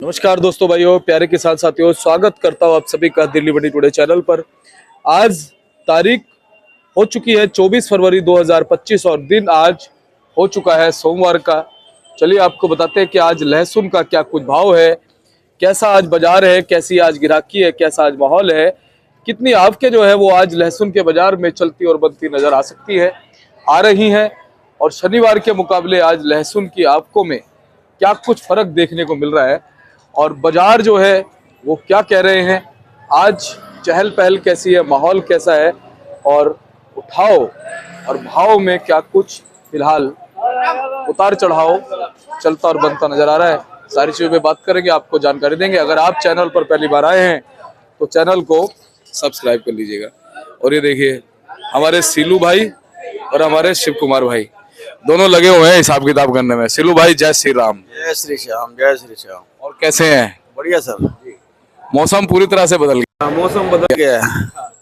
नमस्कार दोस्तों, भाइयों, प्यारे किसान साथियों, स्वागत करता हूं आप सभी का दिल्ली मंडी टुडे चैनल पर। आज तारीख हो चुकी है 24 फरवरी 2025 और दिन आज हो चुका है सोमवार का। चलिए आपको बताते हैं कि आज लहसुन का क्या कुछ भाव है, कैसा आज बाजार है, कैसी आज गिराकी है, कैसा आज माहौल है, कितनी आवकें जो है वो आज लहसुन के बाजार में चलती और बनती नजर आ सकती है, आ रही हैं। और शनिवार के मुकाबले आज लहसुन की आवकों में क्या कुछ फर्क देखने को मिल रहा है और बाजार जो है वो क्या कह रहे हैं, आज चहल पहल कैसी है, माहौल कैसा है और उठाव और भाव में क्या कुछ फिलहाल उतार चढ़ाव चलता और बनता नजर आ रहा है। सारी चीजों पे बात करेंगे, आपको जानकारी देंगे। अगर आप चैनल पर पहली बार आए हैं तो चैनल को सब्सक्राइब कर लीजिएगा। और ये देखिए हमारे सीलू भाई और हमारे शिव कुमार भाई दोनों लगे हुए हैं हिसाब किताब करने में। सीलू भाई जय श्री राम। जय श्री श्याम, जय श्री श्याम। और कैसे हैं? बढ़िया सर। मौसम पूरी तरह से बदल गया। मौसम बदल गया है,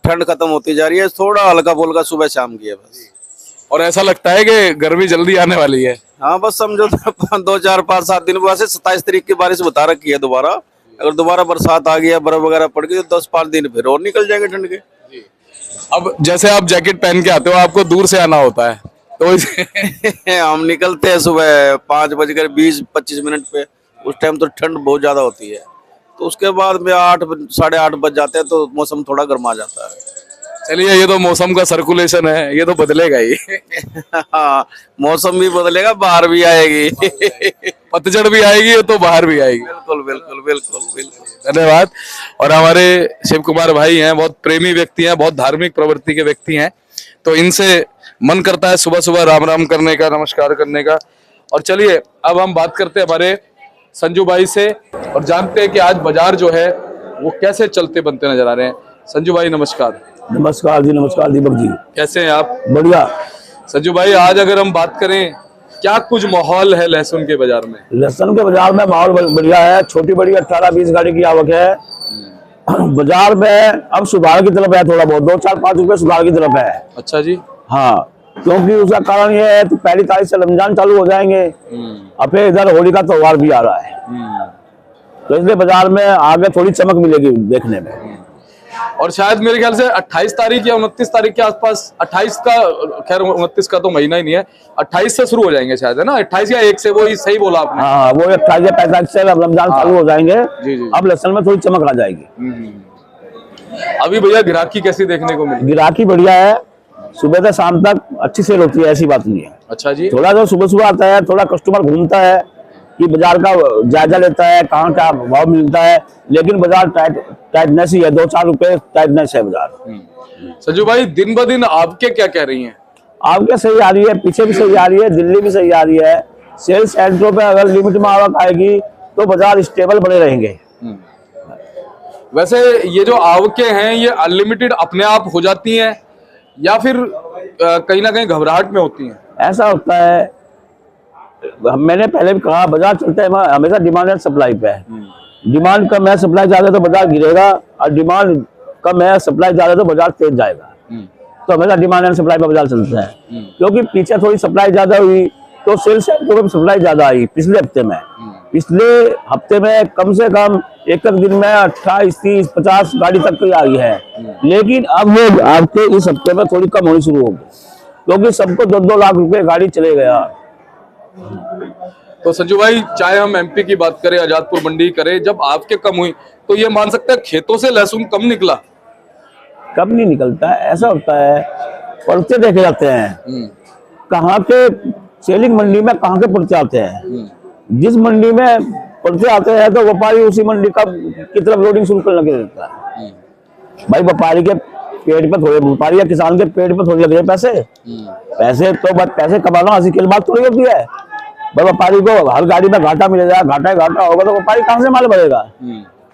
ठंड खत्म होती जा रही है, थोड़ा हल्का फुल्का सुबह शाम की है बस। और ऐसा लगता है कि गर्मी जल्दी आने वाली है। हाँ बस समझो तो 2 4 5 7 दिन वैसे 27 तारीख की बारिश बता रखी है दोबारा। अगर दोबारा बरसात आ गया, बर्फ वगैरह पड़ गई तो 10 5 दिन फिर और निकल जाएंगे ठंड के। अब जैसे आप जैकेट पहन के आते हो, आपको दूर से आना होता है तो हम निकलते हैं सुबह 5:20-25 पे। उस टाइम तो ठंड बहुत ज्यादा होती है, तो उसके बाद में 8 साढ़े 8 बज जाते हैं तो मौसम थोड़ा गर्मा जाता है। चलिए, ये तो मौसम का सर्कुलेशन है, ये तो बदलेगा ही। हाँ, मौसम भी बदलेगा, बाहर भी आएगी। पतझड़ भी आएगी तो बाहर भी आएगी। बिल्कुल बिल्कुल बिल्कुल बिल्कुल। धन्यवाद। और हमारे शिव कुमार भाई हैं, बहुत प्रेमी व्यक्ति हैं, बहुत धार्मिक प्रवृत्ति के व्यक्ति हैं, तो इनसे मन करता है सुबह सुबह राम राम करने का, नमस्कार करने का। और चलिए अब हम बात करते हैं हमारे संजू भाई से और जानते हैं कि आज बाजार जो है वो कैसे चलते बनते नजर आ रहे हैं। संजू भाई नमस्कार। नमस्कार जी, नमस्कार दीपक जी। कैसे हैं आप? बढ़िया। संजू भाई, आज अगर हम बात करें, क्या कुछ माहौल है लहसुन के बाजार में? लहसुन के बाजार में माहौल बढ़िया है। छोटी बड़ी 18-20 गाड़ी की आवक है बाजार में। अब सुधार की तरफ है, थोड़ा बहुत 2 4 5 रुपए सुधार की तरफ है। अच्छा जी। हाँ, क्योंकि उसका कारण ये है तो पहली तारीख से रमजान चालू हो जाएंगे, अब फिर इधर होली का त्योहार भी आ रहा है, तो इसलिए बाजार में आगे थोड़ी चमक मिलेगी देखने में। और शायद मेरे ख्याल से 28 तारीख या 29 तारीख के आसपास, 28 का, खैर 29 का तो महीना ही नहीं है, 28 से शुरू हो जाएंगे शायद, है ना? 28 या 1 से, वो ही सही बोला आपने। हाँ, वो 28 या 35 से रमजान चालू हो जाएंगे। जी जी। अब लहसुन में थोड़ी चमक आ जाएगी। अभी भैया गिराकी कैसी देखने को मिली? गिराकी बढ़िया है, सुबह से शाम तक अच्छी सेल होती है, ऐसी बात नहीं है। अच्छा जी। थोड़ा जो सुबह सुबह आता है, थोड़ा कस्टमर घूमता है कि बाजार का जायजा लेता है, कहाँ क्या भाव मिलता है, लेकिन बाजार टाइटनेस ही है, 2 4 रुपए टाइटनेस है बाजार। संजू भाई, दिन ब दिन आपके क्या कह रही हैं? आपके सही आ रही है, पीछे भी सही आ रही है, दिल्ली भी सही आ रही है। सेल्स सेंटरों पे अगर लिमिट में आवक आएगी तो बाजार स्टेबल बने रहेंगे। वैसे ये जो आवकें हैं ये अनलिमिटेड अपने आप हो जाती हैं या फिर कहीं ना कहीं घबराहट में होती हैं? ऐसा होता है, मैंने पहले भी कहा, बाजार चलता है हमेशा डिमांड एंड सप्लाई पे है। डिमांड कम है, सप्लाई ज्यादा तो बाजार गिरेगा, और डिमांड कम है, सप्लाई ज्यादा तो बाजार तेज जाएगा। तो हमेशा डिमांड एंड सप्लाई पे बाजार चलता है, क्योंकि पीछे थोड़ी सप्लाई ज्यादा हुई तो सेल्स सेंटर में सप्लाई ज्यादा आई पिछले हफ्ते में। पिछले हफ्ते में कम से कम एक दिन में 28 30 50 गाड़ी तक की आई है, लेकिन अब वो आपके इस हफ्ते में थोड़ी कम होनी शुरू हो गई, क्योंकि सबको 2-2 लाख रुपए गाड़ी चले गया। तो संजू भाई, चाहे हम एमपी की बात करें, आजादपुर मंडी करें, जब आपके कम हुई तो ये मान सकते हैं खेतों से लहसुन कम निकला? कब नहीं निकलता है, ऐसा होता है, पर्चे देखे जाते हैं, कहाँ के सेलिंग मंडी में कहाँ के पर्चे आते हैं। जिस मंडी में पर्चे आते हैं तो व्यापारी उसी मंडी का की तरफ लोडिंग शुरू करने लगे देता है। भाई व्यापारी के पेट पे थोड़े, व्यापारी या किसान के पेट पे थोड़ी लग रहे पैसे। पैसे तो बस पैसे कमाना हंसी खेल बात थोड़ी होती है। भाई व्यापारी को हर गाड़ी में घाटा मिलेगा, घाटा होगा तो व्यापारी कहाँ से माल भरेगा?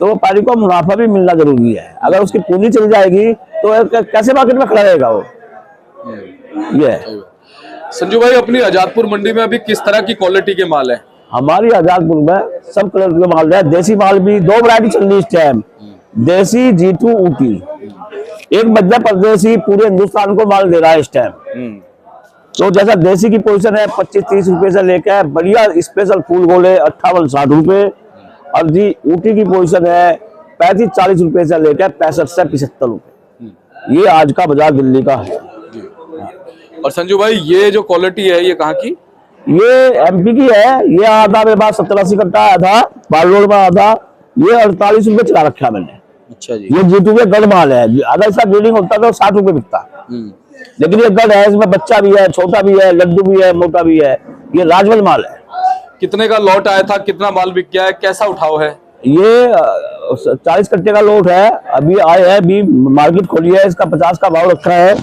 तो व्यापारी को मुनाफा भी मिलना जरूरी है। अगर उसकी पूंजी चली जाएगी तो कैसे मार्केट में खड़ा रहेगा वो? ये संजू भाई, अपनी आजादपुर मंडी में अभी किस तरह की क्वालिटी के माल है? हमारी आजादपुर में सब कलर के माल है। देसी माल भी 2 वैरायटी चल रही है इस टाइम, देसी G2 ऊटी। एक मध्य प्रदेश ही पूरे हिंदुस्तान को माल दे रहा है इस टाइम। तो जैसा देसी की पोजीशन है 25-30 रुपए से लेकर बढ़िया स्पेशल फूल गोले 58-60 रुपए, और जी ऊटी की पोजीशन है 35-40 रुपए से लेकर 65 से 75 रुपए। ये आज का बाजार दिल्ली का है। और संजू भाई ये जो क्वालिटी है ये कहाँ की? ये एमपी की है। ये आधा मेरे पास 70-80 कट्टा आया था, बालोड में आधा। ये 48 रुपए चला रखा है मैंने। अच्छा जी। ये जीतू के गढ़ माल है। अगर इसका ब्रीडिंग होता तो 60 रुपए बिकता, लेकिन ये गढ़ है, इसमें बच्चा भी है, छोटा भी है, लड्डू भी है, मोटा भी है। ये राजवल माल है। कितने का लॉट आया था, कितना माल बिक गया है, कैसा उठाव है? ये 40 कट्टे का लोट है, अभी आए है, अभी मार्केट खोली है, इसका 50 का भाव रखा है।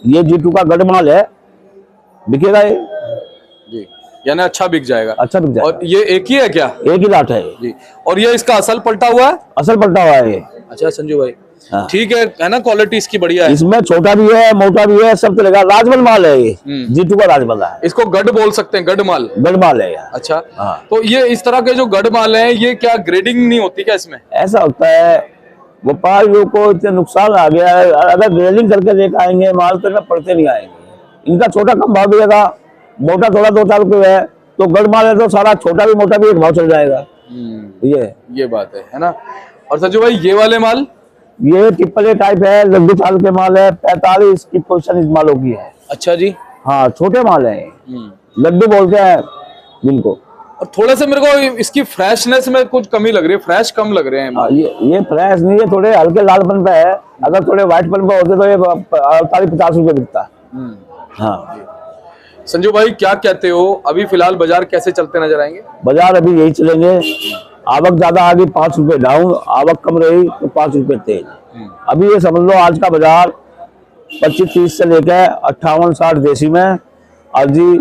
ये जीतू का गढ़ माल है, बिकेगा ये जी, यानी अच्छा बिक जाएगा। अच्छा बिक जाएगा। और ये एक ही है क्या? एक ही लाट है जी। और ये इसका असल पलटा हुआ है? असल पलटा हुआ है ये। अच्छा संजू भाई, हाँ। ठीक है ना, क्वालिटी इसकी बढ़िया है। इसमें छोटा भी है, मोटा भी है, सब चलेगा। राजमल माल है ये, जीतू का राजमल है। इसको गढ़ बोल सकते हैं, गढ़ माल। गढ़ माल है यार। अच्छा। हाँ। तो ये इस तरह के जो गढ़ माल है, ये क्या ग्रेडिंग नहीं होती क्या इसमें? ऐसा होता है, व्यापारियों को इतने नुकसान आ गया है, अगर ग्रेडिंग करके लेकर आएंगे माल तो इनमें पड़ते नहीं आएंगे। इनका छोटा कम भाव मिलेगा, मोटा थोड़ा 2-4 रुपये है, तो गढ़ माल है तो सारा छोटा भी मोटा भी एक भाव चल जाएगा। ये बात है ना। और संजू भाई ये वाले माल? ये ट्रिपल ए टाइप है, लड्डू चाल के माल है, 45 की पोजीशन इस मालों की है। अच्छा जी। हाँ, छोटे माल है, लड्डू बोलते हैं जिनको। और थोड़ा सा मेरे को इसकी फ्रेशनेस में कुछ कमी लग रही है, फ्रेश कम लग रहे हैं माल। ये फ्रेश नहीं है, थोड़े हल्के लालपन पे है। अगर थोड़े व्हाइटपन पे होते तो ये 48-50 रुपए बिकता। हाँ संजू भाई क्या कहते हो, अभी फिलहाल बाजार कैसे चलते नजर आएंगे? बाजार अभी यही चलेंगे। आवक ज्यादा आ गई, 5 रुपए डाउन, आवक कम रही तो 5 रुपए तेज। अभी ये समझ लो आज का बाजार 25-30 से लेकर 58-60 देसी में, और जी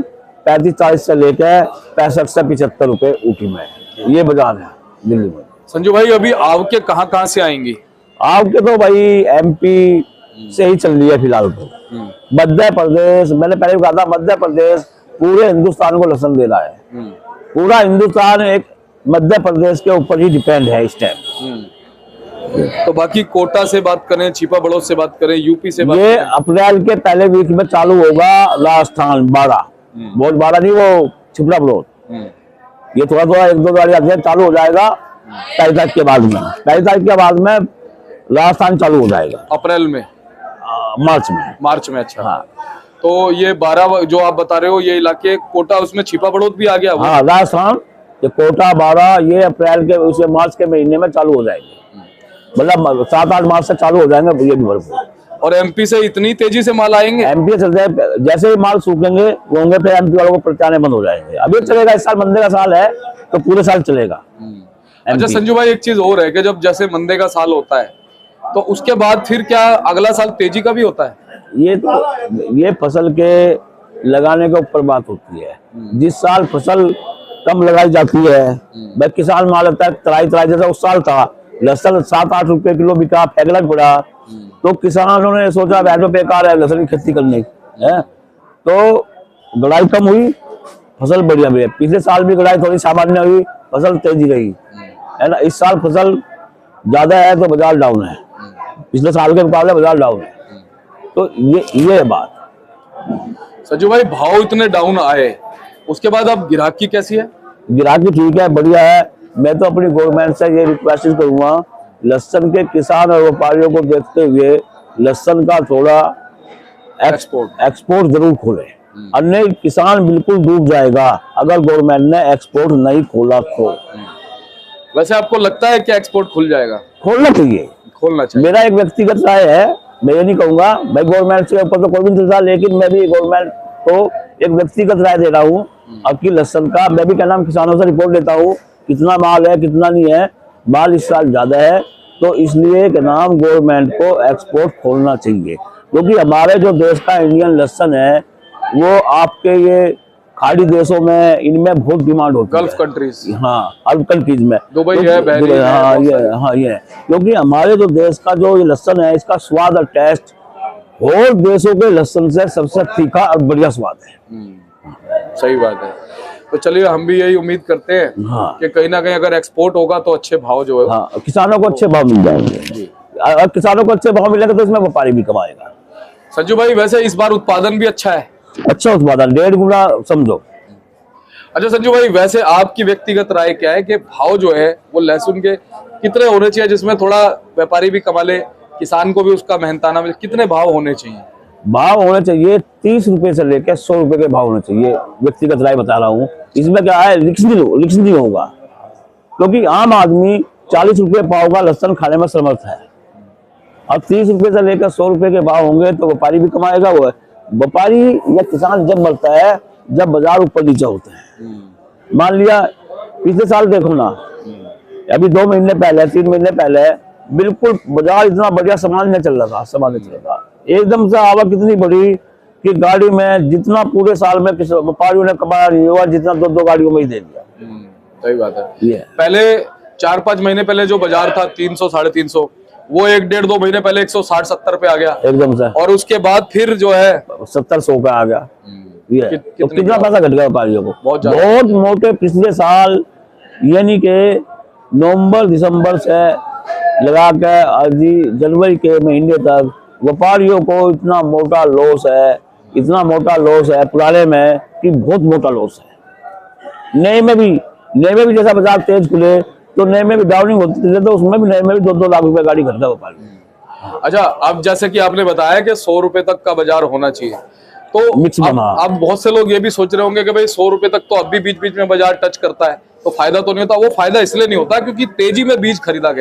35-40 से लेकर 65 से 75 रुपए ऊटी में। ये बाजार है दिल्ली में। संजू भाई अभी आवके कहाँ से आएंगी? आवके तो भाई एमपी से ही चल रही है फिलहाल तो। मध्य प्रदेश, मैंने पहले भी कहा था, मध्य प्रदेश पूरे हिंदुस्तान को लहसुन दे रहा है। पूरा हिंदुस्तान एक मध्य प्रदेश के ऊपर ही डिपेंड है इस टाइम। तो बाकी कोटा से बात करें, छिपा बड़ौद से बात करें, यूपी से बात ये करें? अप्रैल के पहले वीक में चालू होगा राजस्थान 12, बहुत 12 नहीं, वो छिपरा बड़ौद। ये थोड़ा 1-2 गाड़ी चालू हो जाएगा 23 तारीख के बाद में। 23 तारीख के बाद में राजस्थान चालू हो जाएगा, अप्रैल में, मार्च में। अच्छा। हाँ। तो ये 12 जो आप बता रहे हो ये इलाके कोटा, उसमें छिपा बड़ौद भी आ गया वो? हाँ, राजस्थान, ये कोटा 12 ये अप्रैल के उसे मार्च के महीने में चालू हो जाएंगे। मतलब 7-8 मार्च से चालू हो जाएंगे ये भी भरपूर। और एमपी से इतनी तेजी से माल आएंगे? एमपी से चलते जैसे ही माल सूखेंगे वो होंगे, फिर एमपी वालों को प्रत्याने बंद हो जाएंगे। अभी चलेगा, इस साल मंदे का साल है तो पूरे साल चलेगा। अच्छा संजू भाई एक चीज और है कि जब जैसे मंदे का साल होता है तो उसके बाद फिर क्या अगला साल तेजी का भी होता है? ये फसल के लगाने के ऊपर बात होती है। जिस साल फसल कम लगाई जाती है, भाई किसान माल होता है तराई जैसा उस साल था, लहसुन 7-8 रुपए किलो बिका, फेंकना पड़ा, तो किसानों ने सोचा बैठो बेकार है लहसुन की खेती करने है, तो गड़ाई कम हुई, फसल बढ़िया हुई। पिछले साल भी गड़ाई थोड़ी सामान्य हुई, फसल तेजी रही है ना। इस साल फसल ज्यादा है तो बाजार डाउन है, पिछले साल के मुकाबले बाजार डाउन है। तो ये है बात। संजू भाई भाव इतने डाउन आए, उसके बाद अब गिराकी कैसी है? गिराकी ठीक है, बढ़िया है। मैं तो अपनी गवर्नमेंट से ये रिक्वेस्ट करूंगा, लहसुन के किसान और व्यापारियों को देखते हुए लहसुन का थोड़ा एक्सपोर्ट जरूर खोले, अन्य किसान बिल्कुल डूब जाएगा अगर गवर्नमेंट ने एक्सपोर्ट नहीं खोला तो। वैसे आपको लगता है कि एक्सपोर्ट खुल जाएगा? खोलना चाहिए, खोलना चाहिए। मेरा एक व्यक्तिगत राय है, मैं ये नहीं कहूंगा भाई गवर्नमेंट के ऊपर तो कोई भी नहीं चलता, लेकिन मैं भी गवर्नमेंट को एक व्यक्तिगत राय दे रहा हूँ। अब की लहसुन का मैं भी क्या नाम किसानों से रिपोर्ट लेता हूँ, कितना माल है कितना नहीं है, माल इस साल ज्यादा है, तो इसलिए क्या नाम गवर्नमेंट को एक्सपोर्ट खोलना चाहिए, क्योंकि हमारे जो देश का इंडियन लहसुन है वो आपके ये खाड़ी देशों में इनमें बहुत डिमांड होती है, गल्फ कंट्रीज। हाँ, अरब कंट्रीज में, दुबई है, बहरीन है, हाँ ये क्योंकि हमारे जो देश का जो ये लहसुन है इसका स्वाद और टेस्ट और देशों के लहसुन से सबसे तीखा और बढ़िया स्वाद है। सही बात है। तो चलिए हम भी यही उम्मीद करते हैं हाँ। कि कहीं ना कहीं अगर एक्सपोर्ट होगा तो अच्छे भाव जो है हाँ, किसानों को अच्छे भाव मिल जाएंगे। अगर किसानों को अच्छे भाव मिलेंगे तो इसमें व्यापारी भी कमाएगा। संजू भाई वैसे इस बार उत्पादन भी अच्छा है? अच्छा उत्पादन 1.5 गुना समझो। अच्छा संजू भाई, वैसे आपकी व्यक्तिगत राय क्या है कि भाव जो है वो लहसुन के कितने होने चाहिए जिसमें थोड़ा व्यापारी भी कमा ले, किसान को भी उसका मेहनताना मिले? कितने भाव होने चाहिए? भाव होने चाहिए 30 रुपए से लेकर 100 रुपए के भाव होने चाहिए, व्यक्तिगत राय बता रहा हूँ। इसमें क्या है, रिक्स नहीं होगा, क्योंकि आम आदमी 40 रुपए पाव का लहसुन खाने में समर्थ है। अब 30 रुपए से लेकर 100 रुपए के भाव होंगे तो व्यापारी भी कमाएगा। वो व्यापारी या किसान जब बढ़ता है जब बाजार ऊपर नीचे होते हैं। मान लिया पिछले साल देखो ना, अभी 2 महीने पहले 3 महीने पहले बिल्कुल बाजार इतना बढ़िया सामान नहीं चल रहा था, एकदम से आवक इतनी बढ़ी कि गाड़ी में जितना पूरे साल में व्यापारियों ने कमाया नहीं हुआ, जितना 2 गाड़ियों में ही दे दिया। सही बात है। पहले 4-5 महीने पहले जो बाजार था 300 350, वो 1-1.5-2 महीने पहले 160-170 पे आ गया एकदम से, और उसके बाद फिर जो है 70-100 पे आ गया। ये तो कितना पैसा घट गया व्यापारियों को, बहुत मोटे। पिछले साल यानी कि नवंबर दिसंबर से लगा के आज जनवरी के महीने तक व्यापारियों को इतना मोटा लॉस है पुराने में कि बहुत मोटा लॉस है। नए में भी जैसा बाजार तेज खुले तो नए में भी डाउनिंग होती थी, तो उसमें भी नए में भी 2-2 लाख रुपए गाड़ी खरीदा व्यापारी। अच्छा, अब जैसे कि आपने बताया कि 100 रुपए तक का बाजार होना चाहिए, तो अब बहुत से लोग ये भी सोच रहे होंगे कि भाई 100 रुपए तक तो अब भी बीच बीच में बाजार टच करता है, तो फायदा तो नहीं होता। वो फायदा इसलिए नहीं होता क्योंकि तेजी में बीज खरीदा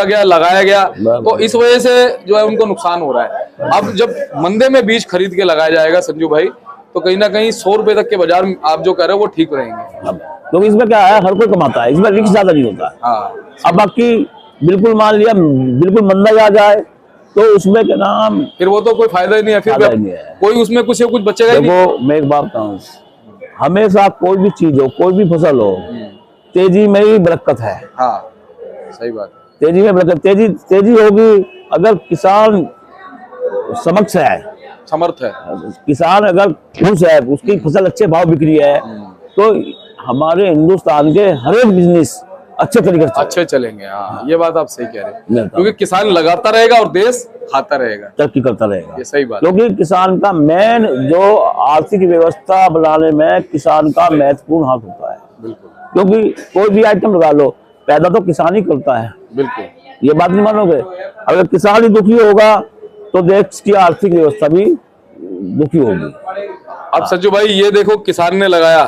गया, लगाया गया, तो इस वजह से जो है उनको नुकसान हो रहा है। अब जब मंदे में बीज खरीद के लगाया जाएगा संजू भाई, तो कहीं ना कहीं 100 रुपए तक के बाजार आप जो कह रहे हो वो ठीक रहेंगे। तो इसमें क्या है, हर कोई कमाता है, इसमें रिस्क ज्यादा नहीं होता। अब बाकी बिल्कुल मान लिया बिल्कुल मंदा आ जाए तो उसमें क्या नाम, फिर वो तो कोई फायदा ही नहीं है, फिर कोई उसमें कुछ बचेगा ही नहीं। देखो मैं एक बात कहूँ, हमेशा कोई भी चीज हो, कोई भी फसल हो, तेजी में ही बरकत है। हाँ, सही बात। तेजी में बरकत, तेजी होगी अगर किसान समक्ष है, समर्थ है, किसान अगर खुश है, उसकी फसल अच्छे भाव बिक रही है, तो हमारे हिंदुस्तान के हर एक बिजनेस अच्छे चलेंगे। हाँ, ये बात आप सही कह रहे हैं, क्योंकि किसान लगाता रहेगा और देश खाता रहेगा, तरक्की करता रहेगा। ये सही बात, क्योंकि किसान का मेन जो आर्थिक व्यवस्था बनाने में किसान का महत्वपूर्ण हाथ होता है। बिल्कुल, क्योंकि कोई भी आइटम लगा लो, पैदा तो किसान ही करता है। बिल्कुल, ये बात नहीं मानोगे? अगर किसान ही दुखी होगा तो देश की आर्थिक व्यवस्था भी दुखी होगी। अब संजू भाई ये देखो, किसान ने लगाया,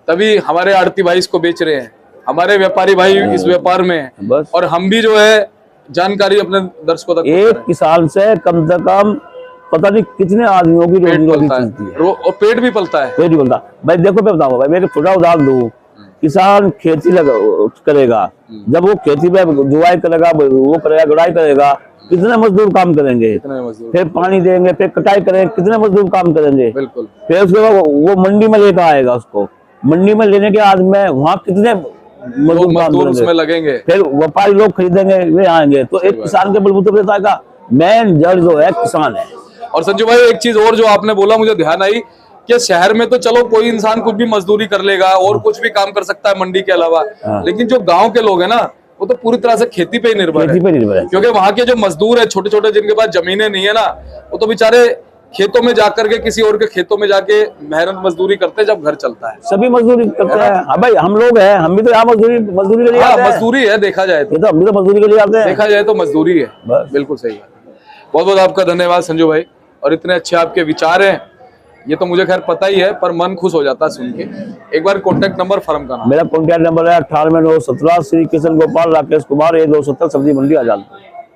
तभी हमारे आड़ती भाई इसको बेच रहे हैं, हमारे व्यापारी भाई इस व्यापार में है, और हम भी जो है जानकारी अपने दर्शकों तक, एक किसान से कम से कम पता नहीं कितने आदमियों की रोजी चलती है, और पेट भी पलता है। भाई देखो, मैं बताऊंगा भाई, मेरे छोटा उदाहरण दूं। किसान खेती करेगा, जब वो खेती में जुआई करेगा, वो करेगा, गुड़ाई करेगा, कितने मजदूर काम करेंगे, फिर पानी देंगे, फिर कटाई करेंगे, कितने मजदूर काम करेंगे। बिल्कुल। फिर उसके बाद वो मंडी में लेकर आएगा, उसको मंडी में लेने के बाद में वहाँ कितने मजदूर उसमें लगेंगे, फिर व्यापारी लोग खरीदेंगे, वे आएंगे। तो एक किसान के बलबूते पर का मेन जड़ जो है किसान है। और संजू भाई एक चीज और जो आपने बोला मुझे ध्यान आई कि शहर में तो चलो कोई इंसान कुछ भी मजदूरी कर लेगा और कुछ भी काम कर सकता है मंडी के अलावा, लेकिन जो गांव के लोग हैं ना, वो तो पूरी तरह से खेती पे ही निर्भर है, क्योंकि वहाँ के जो मजदूर है छोटे छोटे, जिनके पास जमीनें नहीं है ना, वो तो बेचारे खेतों में जाकर के किसी और के खेतों में जाके मेहनत मजदूरी करते हैं जब घर चलता है। सभी मजदूरी करते हैं। हाँ भाई, हम लोग हैं, हम भी तो यहाँ मजदूरी के लिए आते हैं। मजदूरी है, देखा जाए तो हम भी तो मजदूरी के लिए आते हैं, देखा जाए तो मजदूरी है। बिल्कुल सही बात। बहुत बहुत आपका धन्यवाद संजू भाई, और इतने अच्छे आपके विचार हैं, ये तो मुझे खैर पता ही है, पर मन खुश हो जाता है सुन के। एक बार कॉन्टैक्ट नंबर फर्म का नाम। मेरा कॉन्टैक्ट नंबर है 989117 श्री किशन गोपाल राकेश कुमार, A270 सब्जी मंडी आजाद।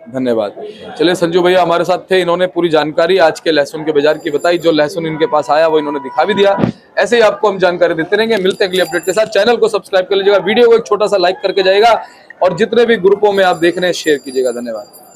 धन्यवाद। चलिए संजू भैया हमारे साथ थे, इन्होंने पूरी जानकारी आज के लहसुन के बाजार की बताई, जो लहसुन इनके पास आया वो इन्होंने दिखा भी दिया। ऐसे ही आपको हम जानकारी देते रहेंगे, मिलते हैं अगले अपडेट के साथ। चैनल को सब्सक्राइब कर लीजिएगा, वीडियो को एक छोटा सा लाइक करके जाएगा, और जितने भी ग्रुपों में आप देख रहे हैं शेयर कीजिएगा। धन्यवाद।